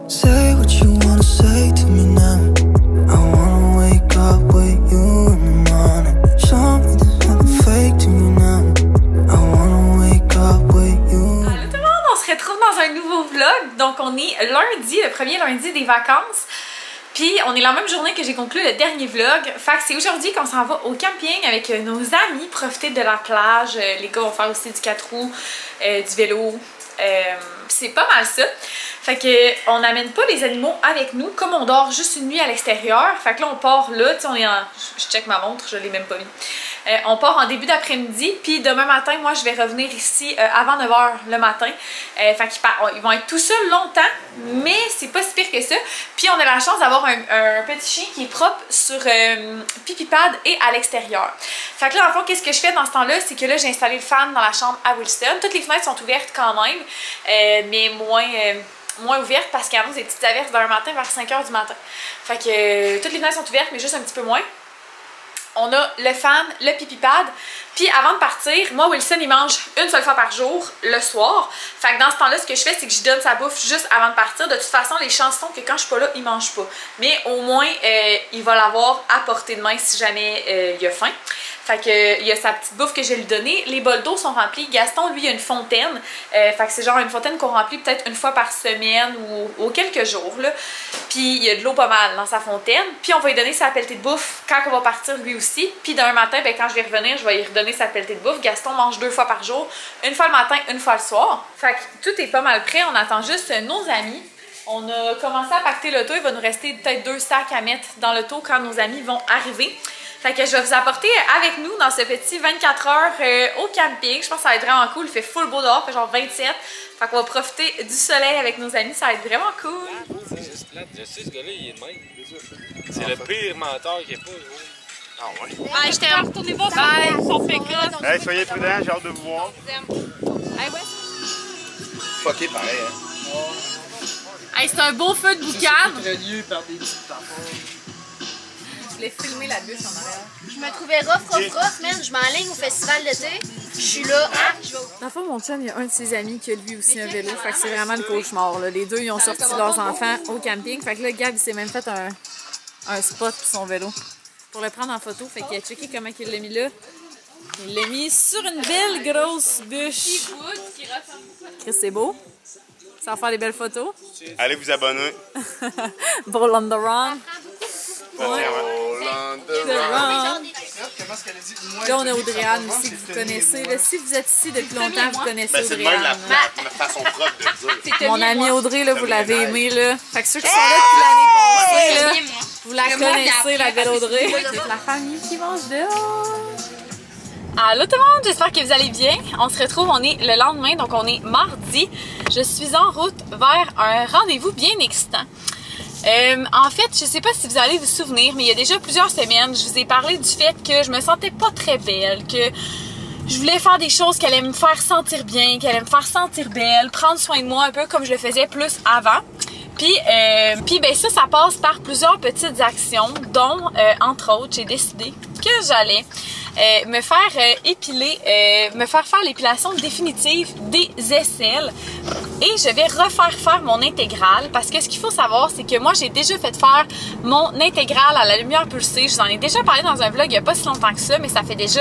Say what you wanna say to me now. I wanna wake up with you in the morning. Show me there's nothing fake to me now. I wanna wake up with you. Allô tout le monde, on se retrouve dans un nouveau vlog. Donc on est lundi, le premier lundi des vacances. Puis on est la même journée que j'ai conclu le dernier vlog. Fait que c'est aujourd'hui qu'on s'en va au camping avec nos amis, profiter de la plage. Les gars vont faire aussi du 4 roues, du vélo. C'est pas mal ça. Fait que on n'amène pas les animaux avec nous, comme on dort juste une nuit à l'extérieur. Fait que là on part là, tu sais, on est en... Je check ma montre, je l'ai même pas mis. On part en début d'après-midi, puis demain matin, moi je vais revenir ici avant 9 h le matin. Fait qu'ils vont être tout seuls longtemps, mais c'est pas si pire que ça. Puis on a la chance d'avoir un petit chien qui est propre sur pipi-pad et à l'extérieur. Fait que là, en fond, qu'est-ce que je fais dans ce temps-là? C'est que là, j'ai installé le fan dans la chambre à Wilson. Toutes les fenêtres sont ouvertes quand même, mais moins ouvertes parce qu'il y a des petites averses d'un matin vers 5 h du matin. Fait que toutes les fenêtres sont ouvertes, mais juste un petit peu moins. On a le fan, le pipi-pad. Puis avant de partir, moi, Wilson, il mange une seule fois par jour, le soir. Fait que dans ce temps-là, ce que je fais, c'est que je donne sa bouffe juste avant de partir. De toute façon, les chances sont que quand je suis pas là, il mange pas. Mais au moins, il va l'avoir à portée de main si jamais il a faim. Fait que il y a sa petite bouffe que je vais lui donner. Les bols d'eau sont remplis. Gaston, lui, il a une fontaine. Fait que c'est genre une fontaine qu'on remplit peut-être une fois par semaine ou quelques jours, là. Puis il y a de l'eau pas mal dans sa fontaine. Puis on va lui donner sa pelletée de bouffe quand on va partir lui aussi. Puis demain matin, ben, quand je vais revenir, je vais lui redonner sa pelletée de bouffe. Gaston mange 2 fois par jour. Une fois le matin, une fois le soir. Fait que tout est pas mal prêt. On attend juste nos amis. On a commencé à pacter l'auto. Il va nous rester peut-être 2 sacs à mettre dans l'auto quand nos amis vont arriver. Fait que je vais vous apporter avec nous dans ce petit 24 heures au camping. Je pense que ça va être vraiment cool. Il fait full beau dehors, il fait genre 27. Fait qu'on va profiter du soleil avec nos amis. Ça va être vraiment cool. C'est juste plate. Je sais, ce gars-là, il est de même. C'est le pire menteur qu'il n'y a pas. Ah ouais? Bye, je t'aime. Retournez voir son pick-up. Hey, soyez prudents, j'ai hâte de vous voir. Hey, ouais. Fucké pareil, hein. Hey, c'est un beau feu de boucan. par des petites tampons. Je l'ai filmé la bûche en arrière. Je me trouvais rough, man. Je m'enligne au festival d'été. Je suis là, je vais... Dans le fond, mon chum, il y a un de ses amis qui a lui aussi un vélo. Fait que c'est vraiment le cauchemar, là. Les deux, ils ont sorti leurs enfants au camping. Fait que là, Gab, il s'est même fait un spot pour son vélo. Pour le prendre en photo. Fait qu'il a checké comment il l'a mis là. Il l'a mis sur une belle grosse bûche. Chris, c'est beau. Ça va faire des belles photos. Allez vous abonner. Pour l'Underrun. Là, on a Audrey-Anne aussi que vous connaissez. Là, si vous êtes ici depuis longtemps, vous connaissez C'est même Audrey-Anne. la façon propre de dire. Mon amie Audrey, là, vous l'avez aimée. Là. Fait que ceux qui sont là depuis l'année passée, là, vous la connaissez, la belle Audrey. C'est la famille qui mange dehors. Allô tout le monde, j'espère que vous allez bien. On se retrouve, on est le lendemain, donc on est mardi. Je suis en route vers un rendez-vous bien excitant. En fait, je sais pas si vous allez vous souvenir, mais il y a déjà plusieurs semaines, je vous ai parlé du fait que je me sentais pas très belle, que je voulais faire des choses qui allaient me faire sentir bien, qui allaient me faire sentir belle, prendre soin de moi un peu comme je le faisais plus avant. Puis ben ça passe par plusieurs petites actions, dont, entre autres, j'ai décidé que j'allais me faire épiler, me faire l'épilation définitive des aisselles. Et je vais refaire faire mon intégrale parce que ce qu'il faut savoir, c'est que moi, j'ai déjà fait faire mon intégrale à la lumière pulsée. Je vous en ai déjà parlé dans un vlog il n'y a pas si longtemps que ça, mais ça fait déjà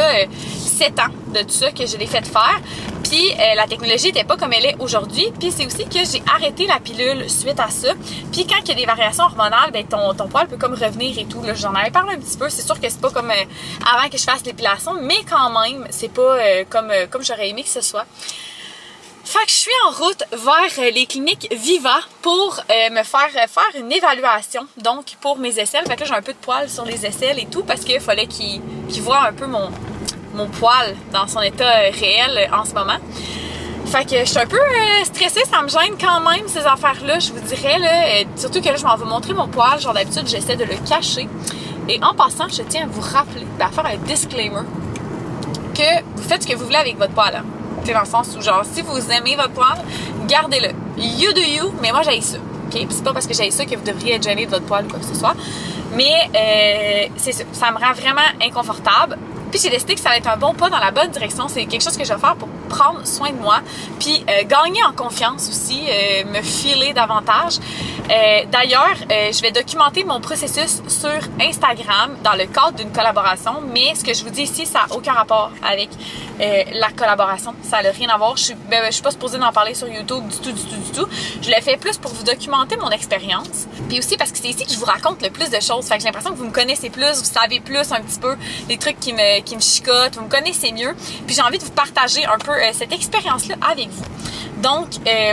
7 ans de tout ça que je l'ai fait faire. Puis la technologie n'était pas comme elle est aujourd'hui. Puis c'est aussi que j'ai arrêté la pilule suite à ça. Puis quand il y a des variations hormonales, ben ton poil peut comme revenir et tout. J'en avais parlé un petit peu. C'est sûr que c'est pas comme avant que je fasse l'épilation, mais quand même, c'est pas comme j'aurais aimé que ce soit. Fait que je suis en route vers les cliniques Viva pour me faire une évaluation, donc pour mes aisselles. Fait que là, j'ai un peu de poil sur les aisselles et tout parce qu'il fallait qu'ils voient un peu mon poil dans son état réel en ce moment. Fait que je suis un peu stressée, ça me gêne quand même ces affaires-là, je vous dirais. Là, surtout que là, je m'en vais montrer mon poil. Genre d'habitude, j'essaie de le cacher. Et en passant, je tiens à vous rappeler, à faire un disclaimer, que vous faites ce que vous voulez avec votre poil. Hein. Dans le sens où, genre, si vous aimez votre poil, gardez-le. You do you, mais moi, j'haïs ça. Okay? Puis c'est pas parce que j'haïs ça que vous devriez être gêné de votre poil ou quoi que ce soit. Mais c'est ça. Ça me rend vraiment inconfortable. Puis j'ai décidé que ça allait être un bon pas dans la bonne direction. C'est quelque chose que je vais faire pour prendre soin de moi, puis gagner en confiance aussi, me filer davantage. D'ailleurs, je vais documenter mon processus sur Instagram dans le cadre d'une collaboration, mais ce que je vous dis ici, ça n'a aucun rapport avec la collaboration. Ça n'a rien à voir. Je suis pas supposée d'en parler sur YouTube du tout. Je l'ai fait plus pour vous documenter mon expérience. Puis aussi parce que c'est ici que je vous raconte le plus de choses. Fait que j'ai l'impression que vous me connaissez plus, vous savez plus un petit peu les trucs qui me chicotent, vous me connaissez mieux. Puis j'ai envie de vous partager un peu cette expérience-là avec vous. Donc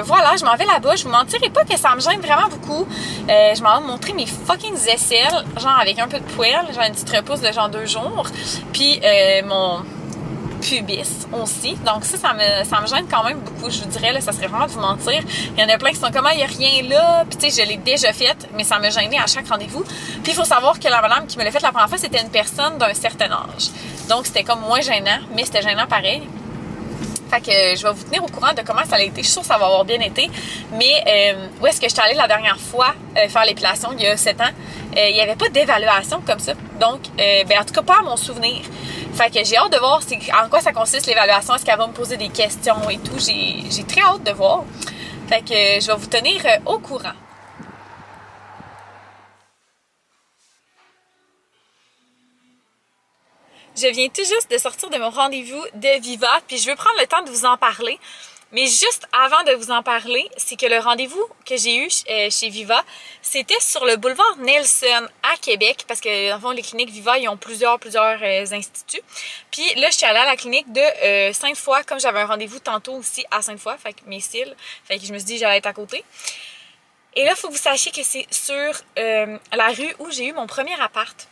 voilà, je m'en vais là-bas. Je vous mentirai pas que ça me gêne vraiment beaucoup. Je m'en vais montrer mes fucking aisselles, genre avec un peu de poil. J'ai une petite repousse de genre 2 jours. Puis mon pubis aussi. Donc ça me gêne quand même beaucoup, je vous dirais. Là, ça serait vraiment de vous mentir. Il y en a plein qui sont comme, il n'y a rien là. Puis tu sais, je l'ai déjà faite, mais ça me gênait à chaque rendez-vous. Puis il faut savoir que la madame qui me l'a faite la première fois, c'était une personne d'un certain âge. Donc c'était comme moins gênant, mais c'était gênant pareil. Fait que je vais vous tenir au courant de comment ça a été. Je suis sûre que ça va avoir bien été. Mais où est-ce que je suis allée la dernière fois faire l'épilation, il y a 7 ans? Il n'y avait pas d'évaluation comme ça. Donc, en tout cas, pas à mon souvenir. Fait que j'ai hâte de voir en quoi ça consiste l'évaluation. Est-ce qu'elle va me poser des questions et tout? J'ai très hâte de voir. Fait que je vais vous tenir au courant. Je viens tout juste de sortir de mon rendez-vous de Viva, puis je veux prendre le temps de vous en parler. Mais juste avant de vous en parler, c'est que le rendez-vous que j'ai eu chez Viva, c'était sur le boulevard Nelson à Québec, parce que dans le fond, les cliniques Viva, ils ont plusieurs instituts. Puis là, je suis allée à la clinique de Sainte-Foy, comme j'avais un rendez-vous tantôt aussi à Sainte-Foy, fait que mes cils, fait que je me suis dit j'allais être à côté. Et là, il faut que vous sachiez que c'est sur la rue où j'ai eu mon premier appart.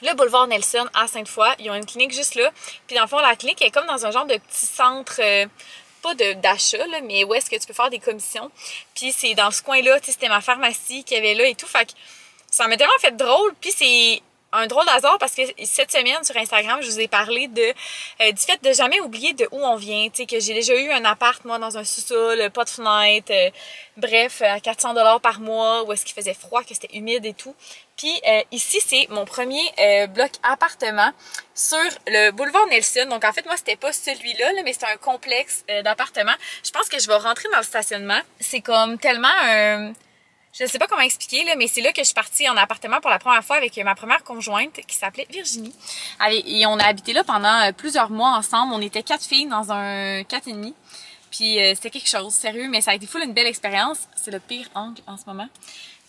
Le boulevard Nelson à Sainte-Foy, ils ont une clinique juste là. Puis dans le fond, la clinique est comme dans un genre de petit centre, pas d'achat, mais où est-ce que tu peux faire des commissions. Puis c'est dans ce coin-là, c'était ma pharmacie qu'il y avait là et tout. Fait que ça m'a tellement fait drôle. Puis c'est un drôle d'hasard parce que cette semaine sur Instagram, je vous ai parlé du fait de jamais oublier de où on vient. Tu sais, que j'ai déjà eu un appart, moi, dans un sous-sol, pas de fenêtre, bref, à 400 $ par mois, où est-ce qu'il faisait froid, que c'était humide et tout. Puis ici, c'est mon premier bloc appartement sur le boulevard Nelson. Donc en fait, moi, c'était pas celui-là, mais c'était un complexe d'appartements. Je pense que je vais rentrer dans le stationnement. C'est comme tellement je ne sais pas comment expliquer, là, mais c'est là que je suis partie en appartement pour la première fois avec ma première conjointe qui s'appelait Virginie. Et on a habité là pendant plusieurs mois ensemble. On était 4 filles dans un 4,5. Puis c'était quelque chose, sérieux, mais ça a été full une belle expérience. C'est le pire angle en ce moment.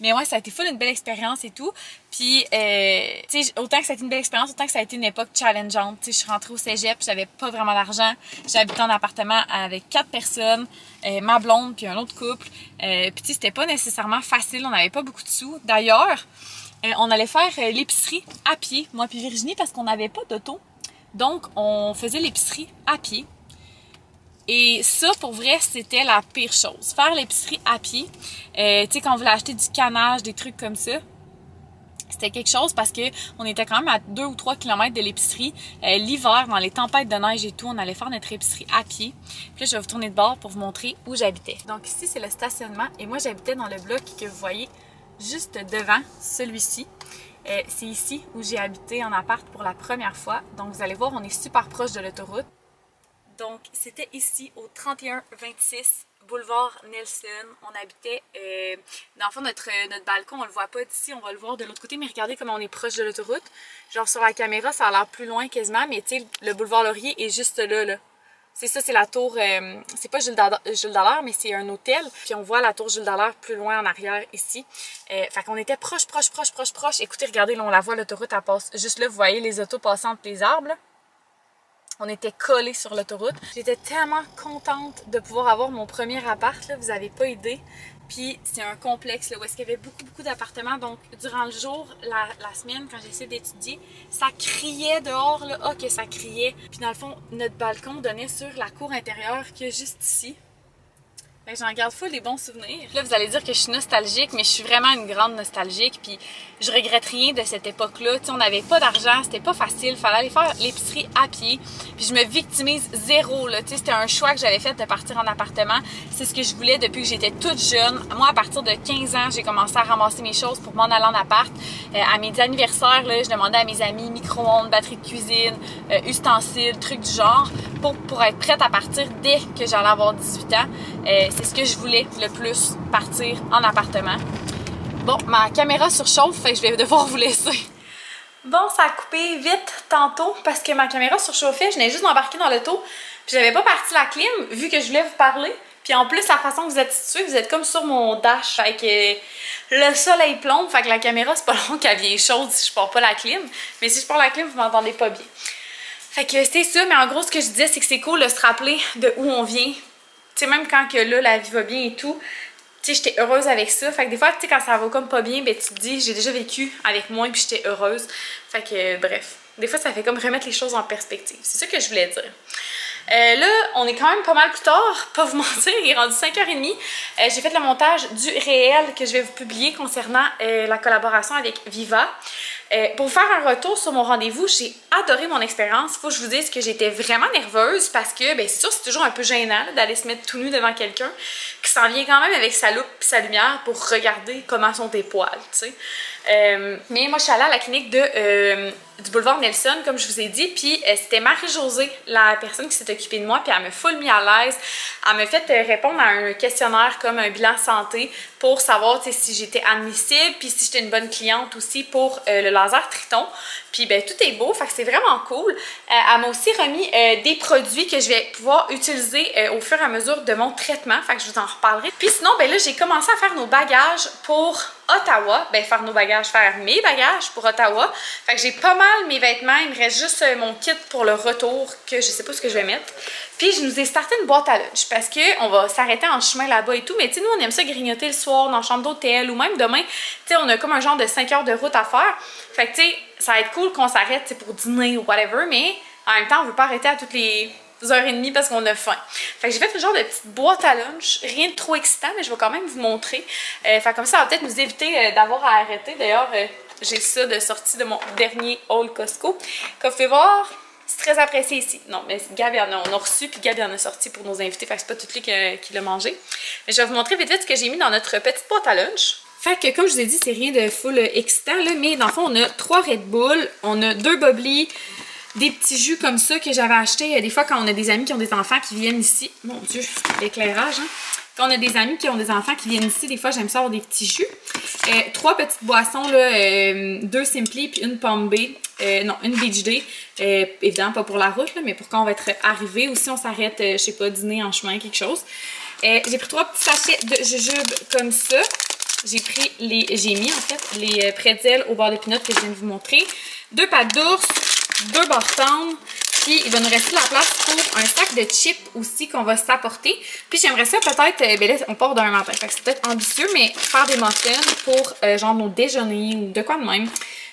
Mais ouais, ça a été full une belle expérience et tout. Puis, tu sais, autant que ça a été une belle expérience, autant que ça a été une époque challengeante. Tu sais, je suis rentrée au cégep, j'avais pas vraiment d'argent. J'habitais en appartement avec 4 personnes, ma blonde puis un autre couple. Puis, tu sais, c'était pas nécessairement facile, on n'avait pas beaucoup de sous. D'ailleurs, on allait faire l'épicerie à pied, moi puis Virginie, parce qu'on n'avait pas d'auto. Donc, on faisait l'épicerie à pied. Et ça, pour vrai, c'était la pire chose. Faire l'épicerie à pied, tu sais, quand on voulait acheter du canage, des trucs comme ça, c'était quelque chose parce que on était quand même à 2 ou 3 km de l'épicerie. L'hiver, dans les tempêtes de neige et tout, on allait faire notre épicerie à pied. Puis là, je vais vous tourner de bord pour vous montrer où j'habitais. Donc ici, c'est le stationnement et moi, j'habitais dans le bloc que vous voyez juste devant celui-ci. C'est ici où j'ai habité en appart pour la première fois. Donc vous allez voir, on est super proche de l'autoroute. Donc, c'était ici, au 3126 boulevard Nelson. On habitait, dans le fond, notre balcon, on le voit pas d'ici, on va le voir de l'autre côté, mais regardez comment on est proche de l'autoroute. Genre, sur la caméra, ça a l'air plus loin quasiment, mais tu sais, le boulevard Laurier est juste là. C'est ça, c'est la tour, c'est pas Jules Dallaire, mais c'est un hôtel. Puis on voit la tour Jules Dallaire plus loin en arrière ici. Fait qu'on était proche. Écoutez, regardez, là, on la voit, l'autoroute, elle passe juste là. Vous voyez les autos passant entre les arbres, là. On était collés sur l'autoroute. J'étais tellement contente de pouvoir avoir mon premier appart, là, vous avez pas idée. Puis c'est un complexe là, où est-ce qu'il y avait beaucoup d'appartements. Donc durant le jour, la semaine, quand j'essayais d'étudier, ça criait dehors, là, que ça criait. Puis dans le fond, notre balcon donnait sur la cour intérieure qui est juste ici. J'en garde full des bons souvenirs. Là, vous allez dire que je suis nostalgique, mais je suis vraiment une grande nostalgique. Puis je regrette rien de cette époque-là. Tu sais, on n'avait pas d'argent, c'était pas facile. Fallait aller faire l'épicerie à pied. Puis je me victimise zéro, là. Tu sais, c'était un choix que j'avais fait de partir en appartement. C'est ce que je voulais depuis que j'étais toute jeune. Moi, à partir de 15 ans, j'ai commencé à ramasser mes choses pour m'en aller en appart. À mes anniversaires, là, je demandais à mes amis micro-ondes, batterie de cuisine, ustensiles, trucs du genre. pour être prête à partir dès que j'allais avoir 18 ans. C'est ce que je voulais le plus, partir en appartement. Bon, ma caméra surchauffe, fait que je vais devoir vous laisser. Bon, ça a coupé vite tantôt parce que ma caméra surchauffait. Je venais juste d'embarquer dans l'auto. Puis j'avais pas parti la clim vu que je voulais vous parler. Puis en plus, la façon que vous êtes situé, vous êtes comme sur mon dash. Fait que le soleil plombe. Fait que la caméra, c'est pas long qu'elle vient chaude si je pars pas la clim. Mais si je pars la clim, vous m'entendez pas bien. Fait que c'est ça. Mais en gros, ce que je disais, c'est que c'est cool de se rappeler de où on vient. Tu sais, même quand que là, la vie va bien et tout. Tu sais, j'étais heureuse avec ça. Fait que des fois, tu sais, quand ça va comme pas bien, ben tu te dis, j'ai déjà vécu avec moi puis j'étais heureuse. Fait que bref, des fois, ça fait comme remettre les choses en perspective. C'est ça que je voulais dire. Là, on est quand même pas mal plus tard, pas vous mentir, il est rendu 5h30. J'ai fait le montage du réel que je vais vous publier concernant la collaboration avec Viva. Pour vous faire un retour sur mon rendez-vous, j'ai adoré mon expérience. Il faut que je vous dise que j'étais vraiment nerveuse parce que, ben c'est sûr, c'est toujours un peu gênant d'aller se mettre tout nu devant quelqu'un qui s'en vient quand même avec sa loupe et sa lumière pour regarder comment sont tes poils, tu sais. Mais moi, je suis allée à la clinique du boulevard Nelson, comme je vous ai dit, puis c'était Marie-Josée, la personne qui s'est occupée de moi, puis elle m'a full mis à l'aise. Elle m'a fait répondre à un questionnaire comme un bilan santé pour savoir si j'étais admissible, puis si j'étais une bonne cliente aussi pour le laser Triton. Puis ben tout est beau, fait que c'est vraiment cool. Elle m'a aussi remis des produits que je vais pouvoir utiliser au fur et à mesure de mon traitement, fait que je vous en reparlerai. Puis sinon, ben là, j'ai commencé à faire nos bagages pour Ottawa, ben faire mes bagages pour Ottawa. Fait que j'ai pas mal mes vêtements, il me reste juste mon kit pour le retour que je sais pas ce que je vais mettre. Puis je nous ai starté une boîte à lunch parce que on va s'arrêter en chemin là-bas et tout, mais tu sais, nous on aime ça grignoter le soir dans la chambre d'hôtel ou même demain, tu sais, on a comme un genre de 5 heures de route à faire. Fait que tu sais, ça va être cool qu'on s'arrête pour dîner ou whatever, mais en même temps, on veut pas arrêter à toutes les 2h30 parce qu'on a faim. Fait que j'ai fait un genre de petite boîte à lunch, rien de trop excitant, mais je vais quand même vous montrer. Fait comme ça va peut-être nous éviter d'avoir à arrêter. D'ailleurs, j'ai ça de sortie de mon dernier haul Costco. Comme vous pouvez voir, c'est très apprécié ici. Non, mais Gab, on a reçu, puis Gab en a sorti pour nos invités. Fait que c'est pas tout lui qui l'a mangé. Mais je vais vous montrer vite vite ce que j'ai mis dans notre petite boîte à lunch. Fait que comme je vous ai dit, c'est rien de full excitant, là, mais dans le fond, on a 3 Red Bull, on a 2 Bubbly, des petits jus comme ça que j'avais acheté des fois quand on a des amis qui ont des enfants qui viennent ici. Mon Dieu, l'éclairage, hein? Quand on a des amis qui ont des enfants qui viennent ici, des fois j'aime ça avoir des petits jus. 3 petites boissons, là, 2 Simply puis une Palm Bay. Non, une Beach Day. Évidemment pas pour la route, là, mais pour quand on va être arrivé ou si on s'arrête, je sais pas, dîner en chemin, quelque chose. J'ai pris 3 petits sachets de jujubes comme ça. J'ai mis en fait les pretzels au beurre de pinot que je viens de vous montrer. 2 pâtes d'ours, 2 Bartons, puis il va nous rester la place pour un sac de chips aussi qu'on va s'apporter. Puis j'aimerais ça peut-être, ben là on part d'un matin, fait que c'est peut-être ambitieux, mais faire des muffins pour genre nos déjeuners ou de quoi de même.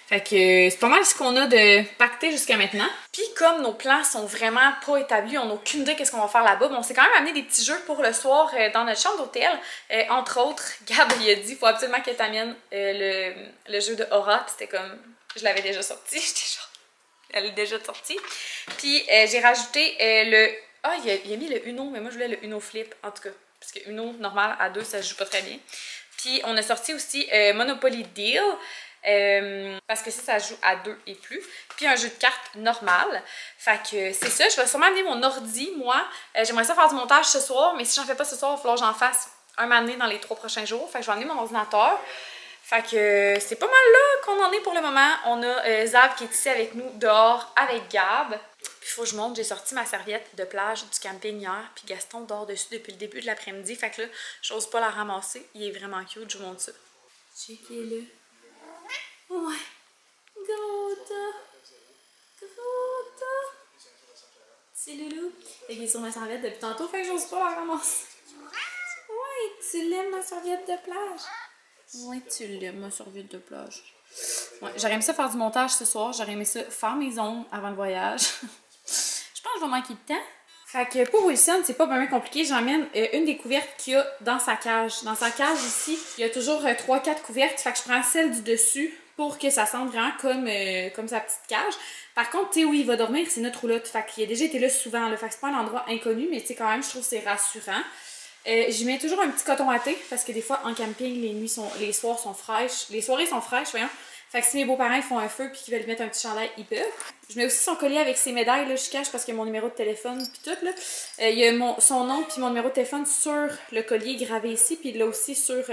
Fait que c'est pas mal ce qu'on a de pacté jusqu'à maintenant. Puis comme nos plans sont vraiment pas établis, on n'a aucune idée qu'est-ce qu'on va faire là-bas, on s'est quand même amené des petits jeux pour le soir dans notre chambre d'hôtel. Entre autres, Gab il a dit il faut absolument qu'elle t'amène le jeu de Aura, puis c'était comme, je l'avais déjà sorti, j'étais genre, elle est déjà sortie. Puis j'ai rajouté il a mis le Uno, mais moi je voulais le Uno Flip en tout cas, parce que Uno normal à 2 ça se joue pas très bien. Puis on a sorti aussi Monopoly Deal. Parce que ça joue à 2 et plus. Puis un jeu de cartes normal. Fait que c'est ça. Je vais sûrement amener mon ordi, moi. J'aimerais ça faire du montage ce soir, mais si j'en fais pas ce soir, il va falloir que j'en fasse un moment donné dans les 3 prochains jours. Fait que je vais amener mon ordinateur. Fait que c'est pas mal là qu'on en est pour le moment. On a Zab qui est ici avec nous dehors avec Gab. Puis il faut que je montre, j'ai sorti ma serviette de plage du camping hier. Puis Gaston dort dessus depuis le début de l'après-midi. Fait que là, j'ose pas la ramasser. Il est vraiment cute, je vous montre ça. Checkez-le. Ouais. Grota. C'est loulou. Il est sur ma serviette depuis tantôt, fait que j'ose pas la ramasser. Ouais, tu l'aimes ma serviette de plage? Ouais, tu l'aimes ma serviette de plage. Ouais, j'aurais aimé ça faire du montage ce soir. J'aurais aimé ça faire mes ongles avant le voyage. Je pense que je vais manquer de temps. Fait que pour Wilson, c'est pas vraiment compliqué. J'emmène une des couvertes qu'il y a dans sa cage. Dans sa cage ici, il y a toujours 3-4 couvertes. Fait que je prends celle du dessus pour que ça sente vraiment comme sa petite cage. Par contre, tu sais où il va dormir, c'est notre roulotte. Fait qu'il a déjà été là souvent. Là. Fait que c'est pas un endroit inconnu, mais tu sais quand même, je trouve que c'est rassurant. J'y mets toujours un petit coton à thé parce que des fois en camping, les soirs sont fraîches. Les soirées sont fraîches, voyons. Fait que si mes beaux-parents font un feu puis qu'ils veulent mettre un petit chandail, ils peuvent. Je mets aussi son collier avec ses médailles, là, je cache parce qu'il y a mon numéro de téléphone puis tout, là. Il y a son nom puis mon numéro de téléphone sur le collier gravé ici, puis là aussi sur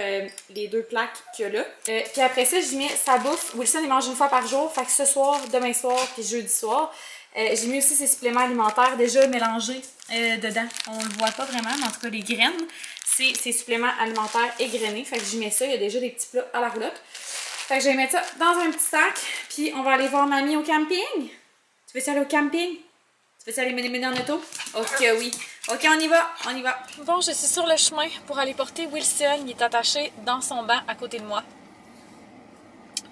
les 2 plaques qu'il y a là. Puis après ça, j'y mets sa bouffe. Wilson, il mange une fois par jour, fait que ce soir, demain soir puis jeudi soir, j'ai mis aussi ses suppléments alimentaires déjà mélangés dedans. On le voit pas vraiment, mais en tout cas, les graines, c'est ses suppléments alimentaires égrenés. Fait que j'y mets ça, il y a déjà des petits plats à la roulotte. Fait que je vais mettre ça dans un petit sac, puis on va aller voir mamie au camping. Tu veux aller au camping? Tu veux aller mener en auto? Ok, oui. Ok, on y va, on y va. Bon, je suis sur le chemin pour aller porter Wilson. Il est attaché dans son banc à côté de moi.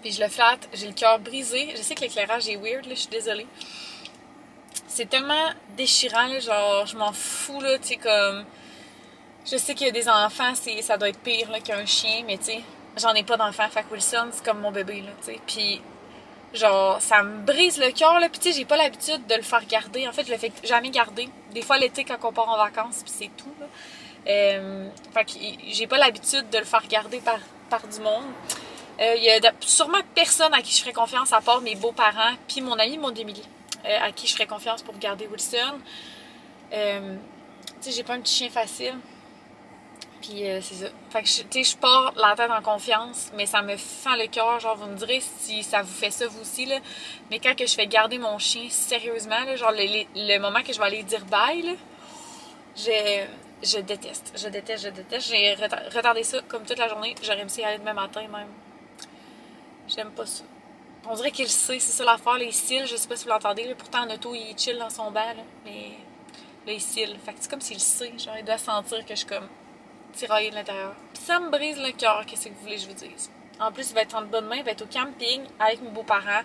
Puis je le flatte, j'ai le cœur brisé. Je sais que l'éclairage est weird, là, je suis désolée. C'est tellement déchirant, là, genre, je m'en fous, là, tu sais, comme... Je sais qu'il y a des enfants, ça doit être pire, là, qu'un chien, mais tu sais... J'en ai pas d'enfant, fait que Wilson, c'est comme mon bébé, là, tu sais. Puis, genre, ça me brise le cœur, là. Puis, tu sais, j'ai pas l'habitude de le faire garder. En fait, je le fais jamais garder. Des fois, l'été, quand on part en vacances, puis c'est tout, là. Fait que j'ai pas l'habitude de le faire garder par du monde. Il y a sûrement personne à qui je ferais confiance, à part mes beaux-parents, puis mon ami Maud Émilie, à qui je ferais confiance pour garder Wilson. Tu sais, j'ai pas un petit chien facile. Puis c'est ça. Fait que tu sais, je pars la tête en confiance, mais ça me fend le cœur. Genre, vous me direz si ça vous fait ça vous aussi, là. Mais quand que je fais garder mon chien sérieusement, là, genre le moment que je vais aller dire bye, là, je déteste. Je déteste. J'ai retardé ça comme toute la journée. J'aurais aimé y aller demain matin même. J'aime pas ça. On dirait qu'il sait, c'est ça l'affaire, les cils. Je sais pas si vous l'entendez, là. Pourtant en auto, il chill dans son banc, là. Mais là, il cils. Fait que c'est comme s'il sait. Genre, il doit sentir que je suis comme tiraillée de l'intérieur. Puis ça me brise le cœur, qu'est-ce que vous voulez que je vous dise. En plus, il va être en bonne main, il va être au camping avec mes beaux-parents.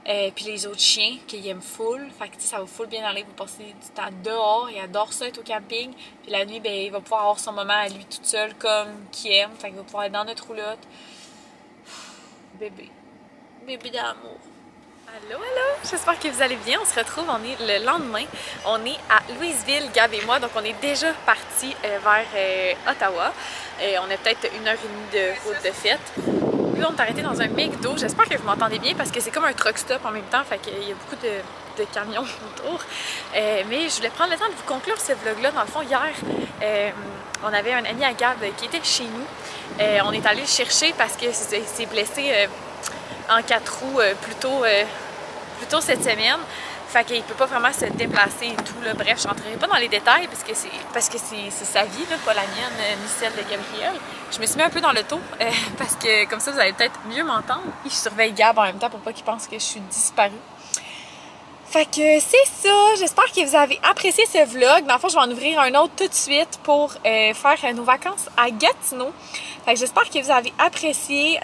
Puis les autres chiens qu'il aime full. Fait que ça va full bien aller. Vous passez du temps dehors. Il adore ça être au camping. Puis la nuit, ben, il va pouvoir avoir son moment à lui toute seule comme qu'il aime. Fait qu'il va pouvoir être dans notre roulotte. Bébé. Bébé d'amour. Allô, allô! J'espère que vous allez bien. On se retrouve, on est le lendemain. On est à Louisville, Gab et moi. Donc, on est déjà partis vers Ottawa. On a peut-être 1h30 de route de fête. Puis on est arrêté dans un McDo. J'espère que vous m'entendez bien parce que c'est comme un truck stop en même temps. Fait qu'il y a beaucoup de camions autour. Mais je voulais prendre le temps de vous conclure ce vlog-là. Dans le fond, hier, on avait un ami à Gab qui était chez nous. On est allé le chercher parce que s'est blessé en 4 roues plus tôt cette semaine. Fait qu'il peut pas vraiment se déplacer et tout, là. Bref, je rentrerai pas dans les détails parce que c'est sa vie, là, pas la mienne ni celle de Gabriel. Je me suis mis un peu dans l'auto parce que comme ça vous allez peut-être mieux m'entendre. Je surveille Gab en même temps pour pas qu'il pense que je suis disparue. Fait que c'est ça, j'espère que vous avez apprécié ce vlog. Dans le fond, je vais en ouvrir un autre tout de suite pour faire nos vacances à Gatineau. Fait que j'espère que vous avez apprécié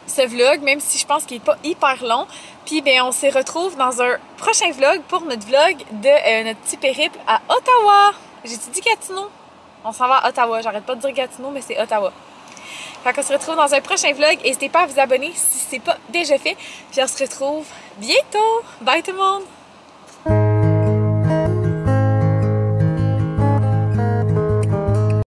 ce vlog, même si je pense qu'il n'est pas hyper long. Puis ben, on se retrouve dans un prochain vlog pour notre vlog de notre petit périple à Ottawa. J'ai-tu dit Gatineau? On s'en va à Ottawa, j'arrête pas de dire Gatineau, mais c'est Ottawa. Fait qu'on se retrouve dans un prochain vlog. N'hésitez pas à vous abonner si c'est pas déjà fait. Puis on se retrouve bientôt. Bye tout le monde!